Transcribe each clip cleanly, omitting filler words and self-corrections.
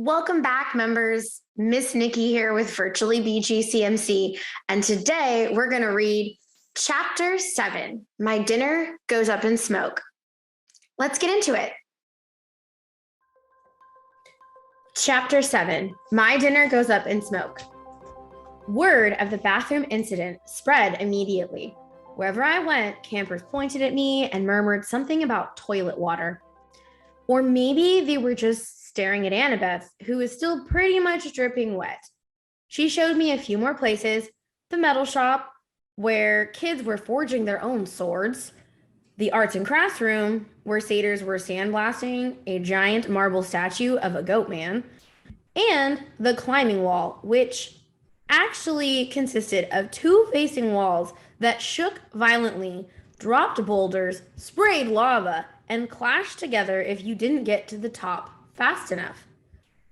Welcome back, members. Miss Nikki here with Virtually BGCMC. And today we're going to read Chapter 7, My Dinner Goes Up in Smoke. Let's get into it. Chapter 7, My Dinner Goes Up in Smoke. Word of the bathroom incident spread immediately. Wherever I went, campers pointed at me and murmured something about toilet water. Or maybe they were just staring at Annabeth, who was still pretty much dripping wet. She showed me a few more places: the metal shop, where kids were forging their own swords, the arts and crafts room, where satyrs were sandblasting a giant marble statue of a goat man, and the climbing wall, which actually consisted of two facing walls that shook violently, dropped boulders, sprayed lava, and clashed together if you didn't get to the top fast enough.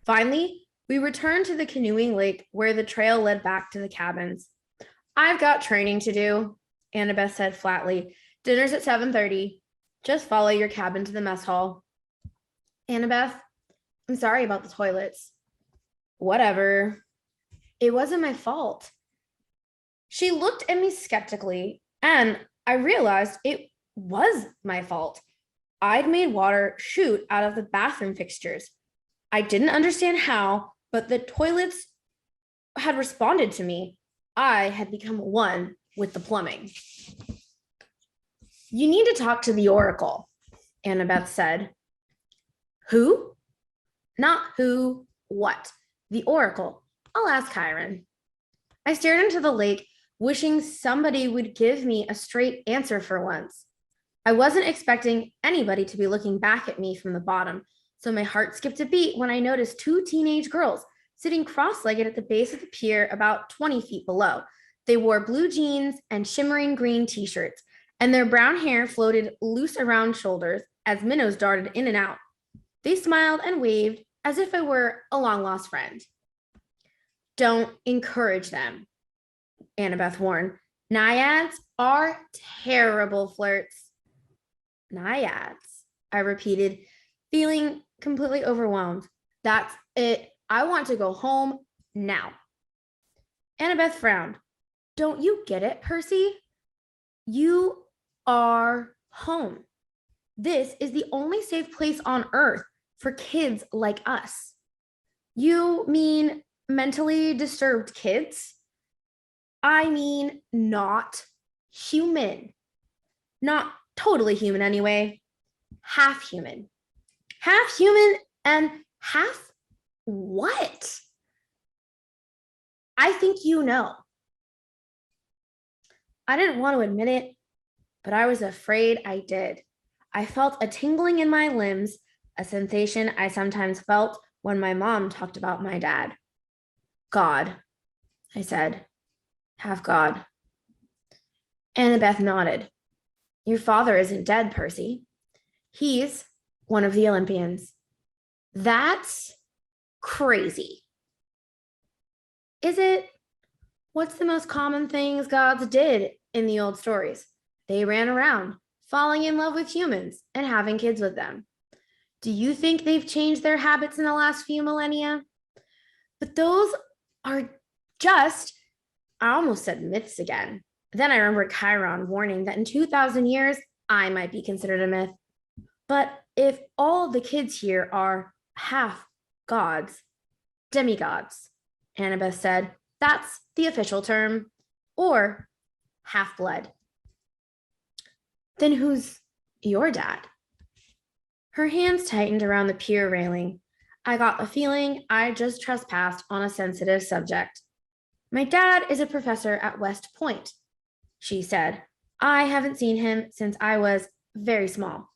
Finally, we returned to the canoeing lake where the trail led back to the cabins. "I've got training to do," Annabeth said flatly. "Dinner's at 7:30. Just follow your cabin to the mess hall." "Annabeth, I'm sorry about the toilets." "Whatever. It wasn't my fault." She looked at me skeptically, and I realized it was my fault. I'd made water shoot out of the bathroom fixtures. I didn't understand how, but the toilets had responded to me. I had become one with the plumbing. "You need to talk to the Oracle," Annabeth said. "Who?" "Not who, what. The Oracle. I'll ask Chiron." I stared into the lake, wishing somebody would give me a straight answer for once. I wasn't expecting anybody to be looking back at me from the bottom, so my heart skipped a beat when I noticed two teenage girls sitting cross-legged at the base of the pier about 20 feet below. They wore blue jeans and shimmering green t-shirts, and their brown hair floated loose around shoulders as minnows darted in and out. They smiled and waved as if I were a long-lost friend. "Don't encourage them," Annabeth warned. "Naiads are terrible flirts." "Naiads," I repeated, feeling completely overwhelmed. "That's it. I want to go home now." Annabeth frowned. "Don't you get it, Percy? You are home. This is the only safe place on earth for kids like us." "You mean mentally disturbed kids?" "I mean not human. Not totally human anyway. Half human." "Half human and half what?" "I think you know." I didn't want to admit it, but I was afraid I did. I felt a tingling in my limbs, a sensation I sometimes felt when my mom talked about my dad. "God," I said. "Half God." Annabeth nodded. "Your father isn't dead, Percy. He's one of the Olympians." "That's crazy." "Is it? What's the most common things gods did in the old stories? They ran around, falling in love with humans and having kids with them. Do you think they've changed their habits in the last few millennia?" "But those are just," I almost said myths again. Then I remembered Chiron warning that in 2,000 years, I might be considered a myth. "But if all the kids here are half gods, demigods," Annabeth said, "that's the official term, or half-blood." "Then who's your dad?" Her hands tightened around the pier railing. I got a feeling I just trespassed on a sensitive subject. "My dad is a professor at West Point," she said. "I haven't seen him since I was very small.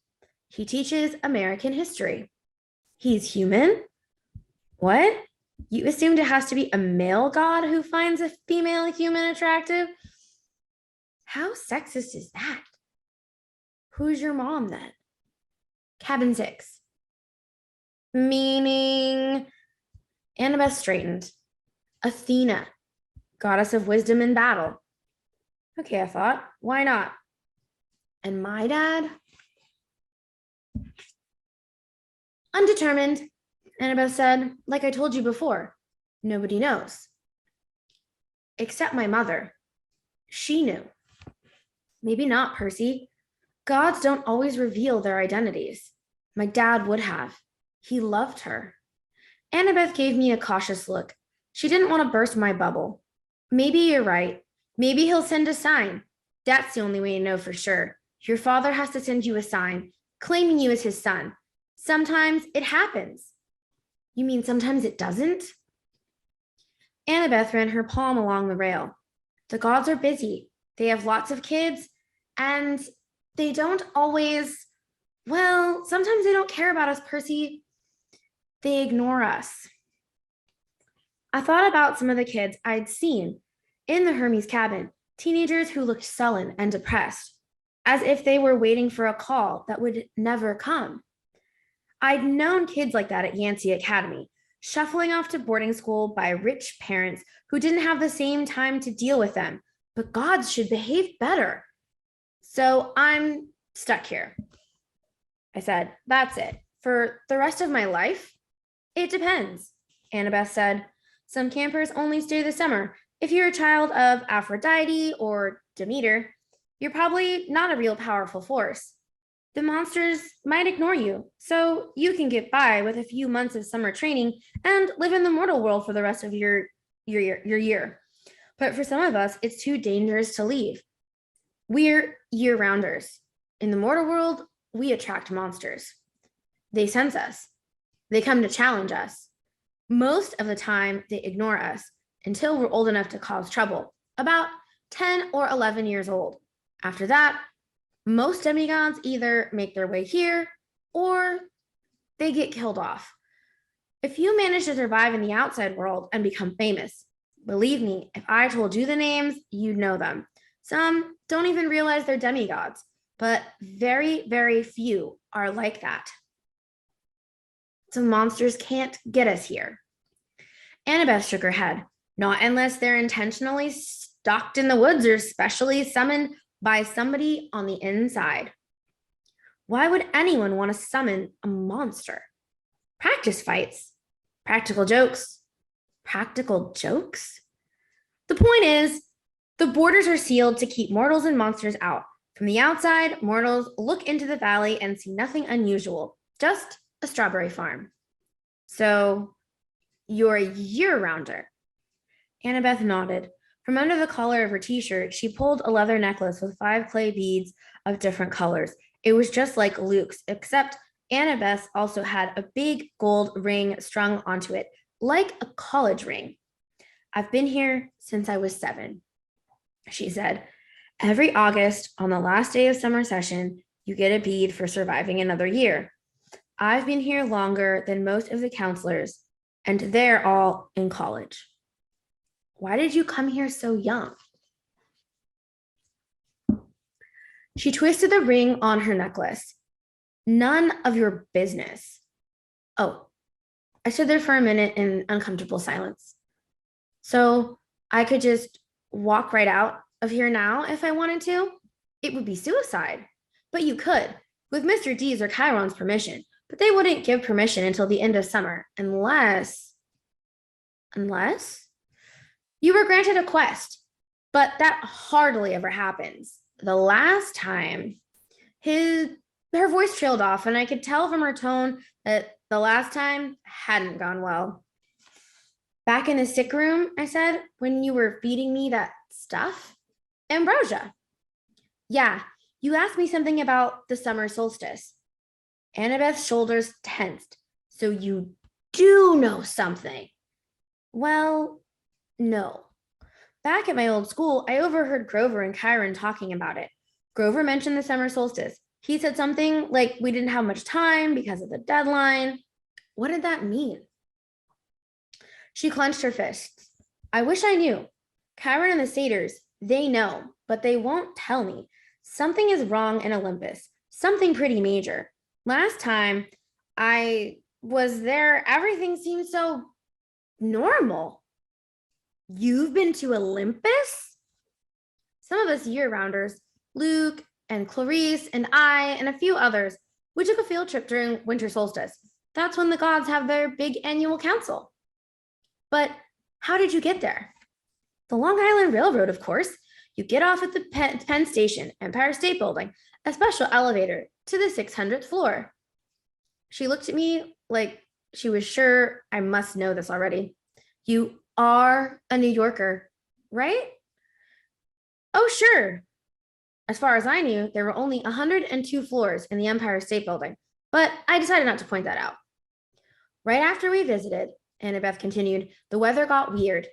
He teaches American history." "He's human?" "What? You assumed it has to be a male god who finds a female human attractive? How sexist is that?" "Who's your mom then?" "Cabin 6. "Meaning?" Annabeth straightened. "Athena, goddess of wisdom in battle." "Okay," I thought. "Why not?" "And my dad?" "Undetermined. Annabeth said, like I told you before, nobody knows. Except my mother. She knew. Maybe not, Percy. Gods don't always reveal their identities. My dad would have. He loved her. Annabeth gave me a cautious look. She didn't want to burst my bubble. Maybe you're right. Maybe he'll send a sign. That's the only way to know for sure. Your father has to send you a sign, claiming you as his son. Sometimes it happens. You mean sometimes it doesn't? Annabeth ran her palm along the rail. The gods are busy. They have lots of kids, and they don't always, well, sometimes they don't care about us, Percy. They ignore us. I thought about some of the kids I'd seen in the Hermes cabin, teenagers who looked sullen and depressed, as if they were waiting for a call that would never come. I'd known kids like that at Yancey Academy, shuffling off to boarding school by rich parents who didn't have the same time to deal with them, but gods should behave better. So I'm stuck here. I said, that's it. For the rest of my life? It depends, Annabeth said. Some campers only stay the summer. If you're a child of Aphrodite or Demeter, you're probably not a real powerful force. The monsters might ignore you, so you can get by with a few months of summer training and live in the mortal world for the rest of your year. But for some of us, it's too dangerous to leave. We're year-rounders. In the mortal world, we attract monsters. They sense us. They come to challenge us. Most of the time, they ignore us until we're old enough to cause trouble, about 10 or 11 years old. After that, most demigods either make their way here or they get killed off. If you manage to survive in the outside world and become famous, believe me, if I told you the names, you'd know them. Some don't even realize they're demigods, but very, very few are like that. Some monsters can't get us here. Annabeth shook her head. Not unless they're intentionally stalked in the woods or specially summoned by somebody on the inside. Why would anyone want to summon a monster? Practice fights, practical jokes, practical jokes? The point is, the borders are sealed to keep mortals and monsters out. From the outside, mortals look into the valley and see nothing unusual, just a strawberry farm. So, you're a year-rounder. Annabeth nodded. From under the collar of her t-shirt, she pulled a leather necklace with 5 clay beads of different colors. It was just like Luke's, except Annabeth also had a big gold ring strung onto it, like a college ring. I've been here since I was 7, she said. Every August, on the last day of summer session, you get a bead for surviving another year. I've been here longer than most of the counselors, and they're all in college. Why did you come here so young? She twisted the ring on her necklace. None of your business. Oh, I stood there for a minute in uncomfortable silence. So I could just walk right out of here now if I wanted to? It would be suicide. But you could, with Mr. D's or Chiron's permission. But they wouldn't give permission until the end of summer, unless you were granted a quest. But that hardly ever happens. The last time, her voice trailed off, and I could tell from her tone that the last time hadn't gone well. Back in the sick room, I said, when you were feeding me that stuff? Ambrosia. Yeah, you asked me something about the summer solstice. Annabeth's shoulders tensed. So you do know something. Well, no. Back at my old school, I overheard Grover and Chiron talking about it. Grover mentioned the summer solstice. He said something like we didn't have much time because of the deadline. What did that mean? She clenched her fists. I wish I knew. Chiron and the satyrs, they know, but they won't tell me. Something is wrong in Olympus. Something pretty major. Last time I was there, everything seemed so normal. You've been to Olympus? Some of us year-rounders, Luke and Clarice and I and a few others, we took a field trip during winter solstice. That's when the gods have their big annual council. But how did you get there? The Long Island Railroad, of course. You get off at the Penn Station, Empire State Building, a special elevator to the 600th floor. She looked at me like she was sure I must know this already. You are a New Yorker, right? Oh, sure. As far as I knew, there were only 102 floors in the Empire State Building, but I decided not to point that out. Right after we visited, Annabeth continued, the weather got weird,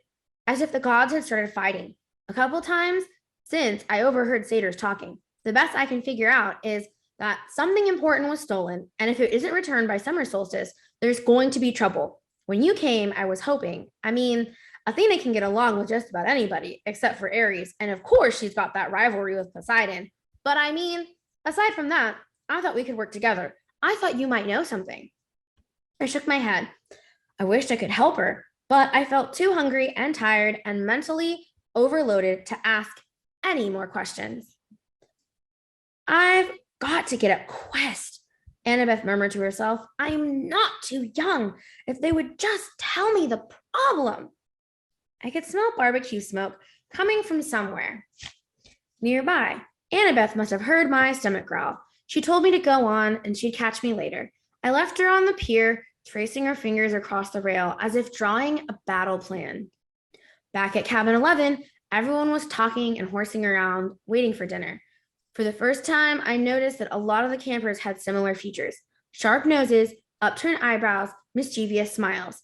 as if the gods had started fighting. A couple times since I overheard satyrs talking. The best I can figure out is that something important was stolen, and if it isn't returned by summer solstice, there's going to be trouble. When you came, I was hoping. Athena can get along with just about anybody, except for Ares, and of course she's got that rivalry with Poseidon. But aside from that, I thought we could work together. I thought you might know something. I shook my head. I wished I could help her, but I felt too hungry and tired and mentally overloaded to ask any more questions. I've got to get a quest, Annabeth murmured to herself. I'm not too young. If they would just tell me the problem. I could smell barbecue smoke coming from somewhere nearby. Annabeth must have heard my stomach growl. She told me to go on and she'd catch me later. I left her on the pier, tracing her fingers across the rail as if drawing a battle plan. Back at cabin 11, everyone was talking and horsing around, waiting for dinner. For the first time, I noticed that a lot of the campers had similar features: sharp noses, upturned eyebrows, mischievous smiles.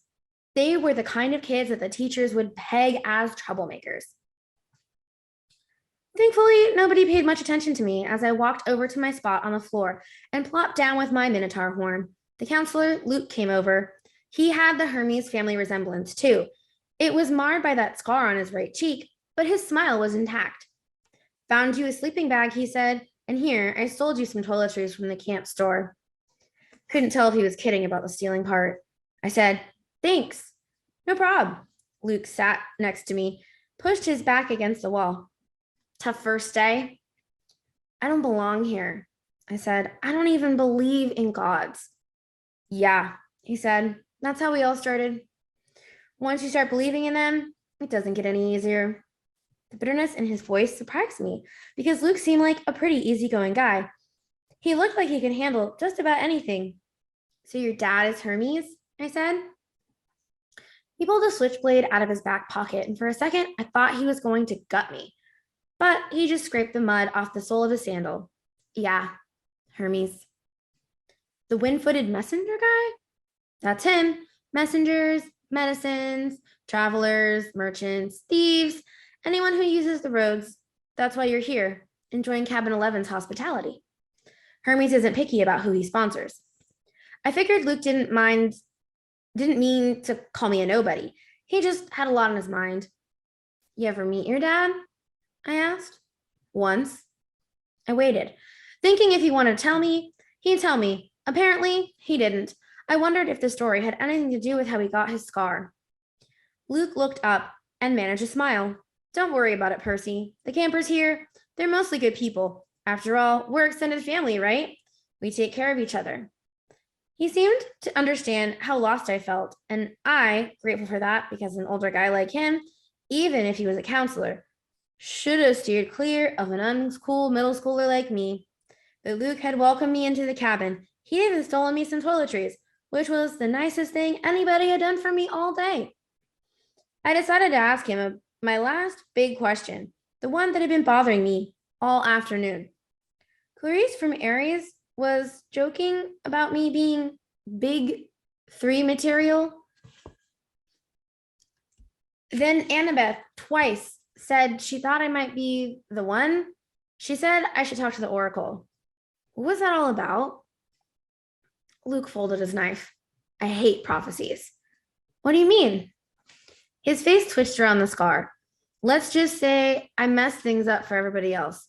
They were the kind of kids that the teachers would peg as troublemakers. Thankfully, nobody paid much attention to me as I walked over to my spot on the floor and plopped down with my minotaur horn. The counselor, Luke, came over. He had the Hermes family resemblance, too. It was marred by that scar on his right cheek, but his smile was intact. Found you a sleeping bag, he said, and here, I sold you some toiletries from the camp store. Couldn't tell if he was kidding about the stealing part. I said, thanks. No prob. Luke sat next to me, pushed his back against the wall. Tough first day? I don't belong here. I said, I don't even believe in gods. Yeah, he said, that's how we all started. Once you start believing in them, it doesn't get any easier. The bitterness in his voice surprised me because Luke seemed like a pretty easygoing guy. He looked like he could handle just about anything. So your dad is Hermes? I said. He pulled a switchblade out of his back pocket, and for a second, I thought he was going to gut me. But he just scraped the mud off the sole of his sandal. Yeah, Hermes. The wind-footed messenger guy? That's him. Messengers, medicines, travelers, merchants, thieves, anyone who uses the roads. That's why you're here, enjoying Cabin 11's hospitality. Hermes isn't picky about who he sponsors. I figured Luke didn't mean to call me a nobody. He just had a lot on his mind. You ever meet your dad? I asked. Once. I waited, thinking if he wanted to tell me, he'd tell me. Apparently, he didn't. I wondered if the story had anything to do with how he got his scar. Luke looked up and managed a smile. Don't worry about it, Percy. The campers here, they're mostly good people. After all, we're extended family, right? We take care of each other. He seemed to understand how lost I felt, and I, grateful for that because an older guy like him, even if he was a counselor, should have steered clear of an uncool middle schooler like me. But Luke had welcomed me into the cabin. He'd even stolen me some toiletries, which was the nicest thing anybody had done for me all day. I decided to ask him my last big question, the one that had been bothering me all afternoon. Clarice from Aries was joking about me being big 3 material. Then Annabeth twice said she thought I might be the one. She said I should talk to the Oracle. What was that all about? Luke folded his knife. I hate prophecies. What do you mean? His face twitched around the scar. Let's just say I messed things up for everybody else.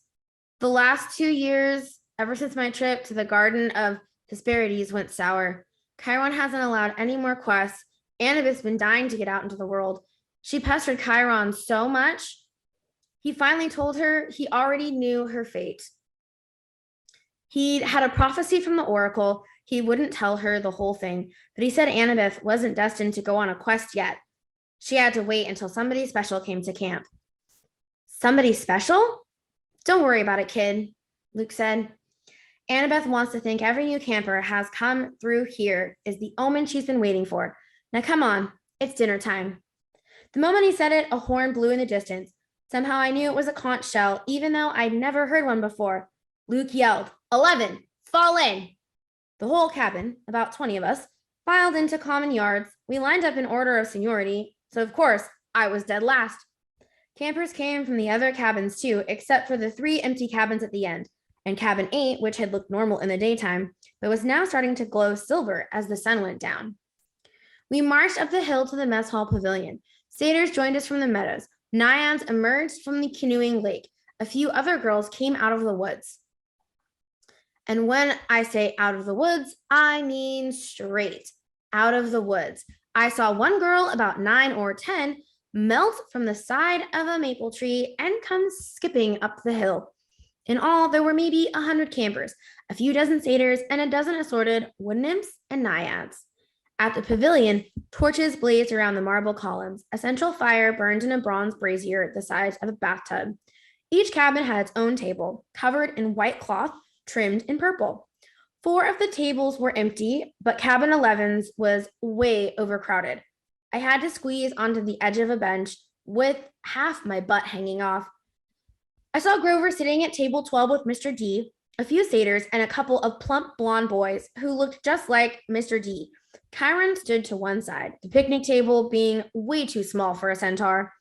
The last 2 years, ever since my trip to the Garden of Hesperides went sour, Chiron hasn't allowed any more quests. Annabeth's been dying to get out into the world. She pestered Chiron so much, he finally told her he already knew her fate. He'd had a prophecy from the oracle. He wouldn't tell her the whole thing, but he said Annabeth wasn't destined to go on a quest yet. She had to wait until somebody special came to camp. Somebody special? Don't worry about it, kid, Luke said. Annabeth wants to think every new camper has come through here is the omen she's been waiting for. Now come on, it's dinner time. The moment he said it, a horn blew in the distance. Somehow I knew it was a conch shell, even though I'd never heard one before. Luke yelled, 11, fall in. The whole cabin, about 20 of us, filed into common yards. We lined up in order of seniority, so of course, I was dead last. Campers came from the other cabins too, except for the 3 empty cabins at the end, and cabin 8, which had looked normal in the daytime, but was now starting to glow silver as the sun went down. We marched up the hill to the mess hall pavilion. Satyrs joined us from the meadows. Naiads emerged from the canoeing lake. A few other girls came out of the woods. And when I say out of the woods, I mean straight out of the woods. I saw one girl about 9 or 10 melt from the side of a maple tree and come skipping up the hill. In all, there were maybe 100 campers, a few dozen satyrs, and a dozen assorted wood nymphs and naiads. At the pavilion, torches blazed around the marble columns. A central fire burned in a bronze brazier the size of a bathtub. Each cabin had its own table, covered in white cloth, trimmed in purple. 4 of the tables were empty, but cabin 11's was way overcrowded. I had to squeeze onto the edge of a bench with half my butt hanging off. I saw Grover sitting at table 12 with Mr. D, a few satyrs, and a couple of plump blonde boys who looked just like Mr. D. Chiron stood to one side, the picnic table being way too small for a centaur.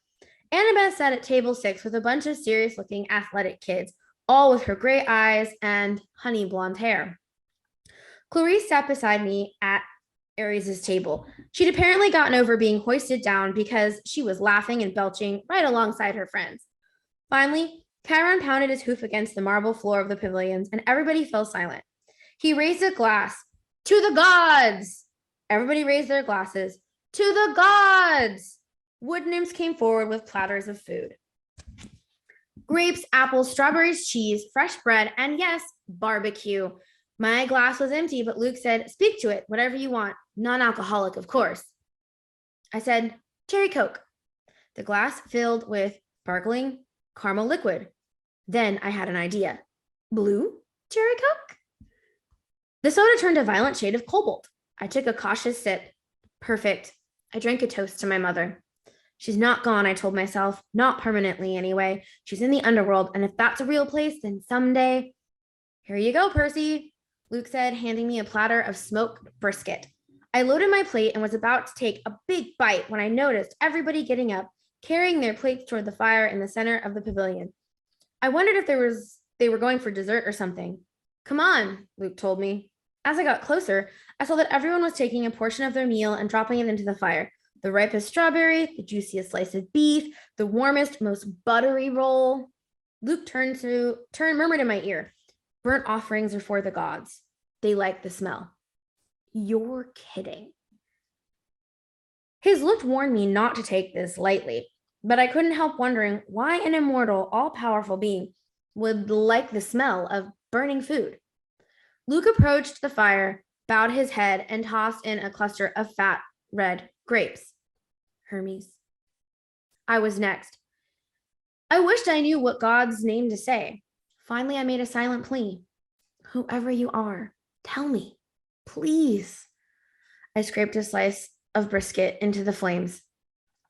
Annabeth sat at table 6 with a bunch of serious-looking athletic kids, all with her gray eyes and honey blonde hair. Clarice sat beside me at Aries' table. She'd apparently gotten over being hoisted down because she was laughing and belching right alongside her friends. Finally, Chiron pounded his hoof against the marble floor of the pavilions, and everybody fell silent. He raised a glass. To the gods! Everybody raised their glasses. To the gods! Wood nymphs came forward with platters of food. Grapes, apples, strawberries, cheese, fresh bread, and yes, barbecue. My glass was empty, but Luke said, speak to it, whatever you want. Non-alcoholic, of course. I said, cherry Coke. The glass filled with sparkling caramel liquid. Then I had an idea. Blue cherry Coke? The soda turned a violent shade of cobalt. I took a cautious sip. Perfect. I drank a toast to my mother. She's not gone, I told myself. Not permanently, anyway. She's in the underworld, and if that's a real place, then someday... Here you go, Percy, Luke said, handing me a platter of smoked brisket. I loaded my plate and was about to take a big bite when I noticed everybody getting up, carrying their plates toward the fire in the center of the pavilion. I wondered if they were going for dessert or something. Come on, Luke told me. As I got closer, I saw that everyone was taking a portion of their meal and dropping it into the fire. The ripest strawberry, the juiciest slice of beef, the warmest, most buttery roll. Luke murmured in my ear, burnt offerings are for the gods. They like the smell. You're kidding. His look warned me not to take this lightly, but I couldn't help wondering why an immortal, all-powerful being would like the smell of burning food. Luke approached the fire, bowed his head, and tossed in a cluster of fat, red grapes. Hermes. I was next. I wished I knew what God's name to say. Finally, I made a silent plea. Whoever you are, tell me, please. I scraped a slice of brisket into the flames.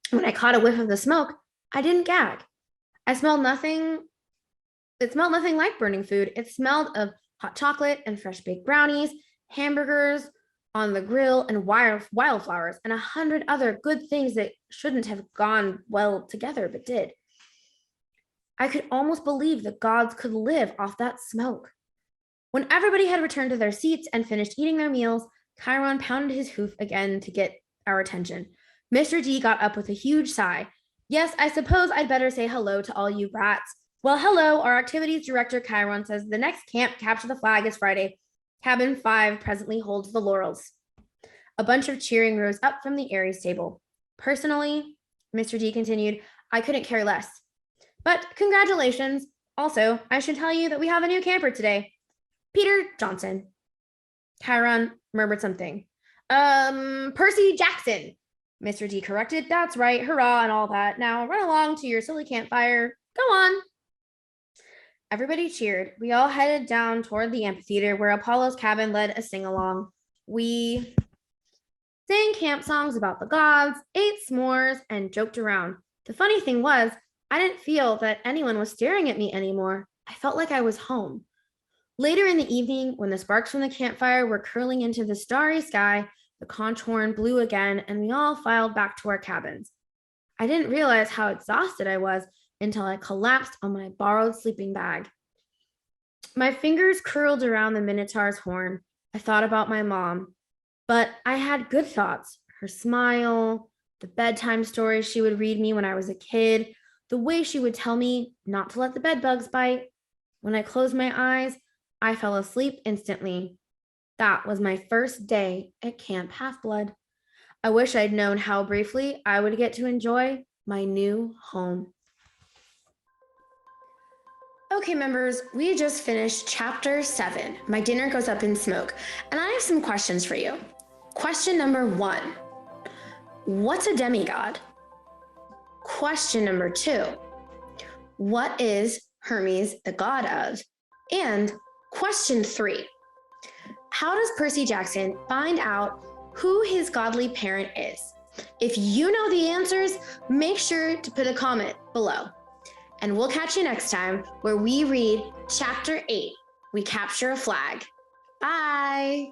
When I caught a whiff of the smoke, I didn't gag. It smelled nothing like burning food. It smelled of hot chocolate and fresh baked brownies, hamburgers on the grill, and wildflowers, and 100 other good things that shouldn't have gone well together, but did. I could almost believe the gods could live off that smoke. When everybody had returned to their seats and finished eating their meals, Chiron pounded his hoof again to get our attention. Mr. D got up with a huge sigh. Yes, I suppose I'd better say hello to all you brats. Well, hello, our activities director Chiron says the next camp, Capture the Flag, is Friday. Cabin 5 presently holds the laurels. A bunch of cheering rose up from the Aries table. Personally, Mr. D continued, I couldn't care less. But congratulations. Also, I should tell you that we have a new camper today. Peter Johnson. Chiron murmured something. Percy Jackson. Mr. D corrected. That's right. Hurrah and all that. Now run along to your silly campfire. Go on. Everybody cheered. We all headed down toward the amphitheater where Apollo's cabin led a sing-along. We sang camp songs about the gods, ate s'mores, and joked around. The funny thing was, I didn't feel that anyone was staring at me anymore. I felt like I was home. Later in the evening, when the sparks from the campfire were curling into the starry sky, the conch horn blew again, and we all filed back to our cabins. I didn't realize how exhausted I was until I collapsed on my borrowed sleeping bag. My fingers curled around the Minotaur's horn. I thought about my mom, but I had good thoughts. Her smile, the bedtime stories she would read me when I was a kid, the way she would tell me not to let the bed bugs bite. When I closed my eyes, I fell asleep instantly. That was my first day at Camp Half-Blood. I wish I'd known how briefly I would get to enjoy my new home. Okay, members, we just finished chapter 7. My dinner goes up in smoke, and I have some questions for you. Question number 1. What's a demigod? Question number 2. What is Hermes the god of? And question 3. How does Percy Jackson find out who his godly parent is? If you know the answers, make sure to put a comment below. And we'll catch you next time where we read chapter 8, We Capture a Flag. Bye!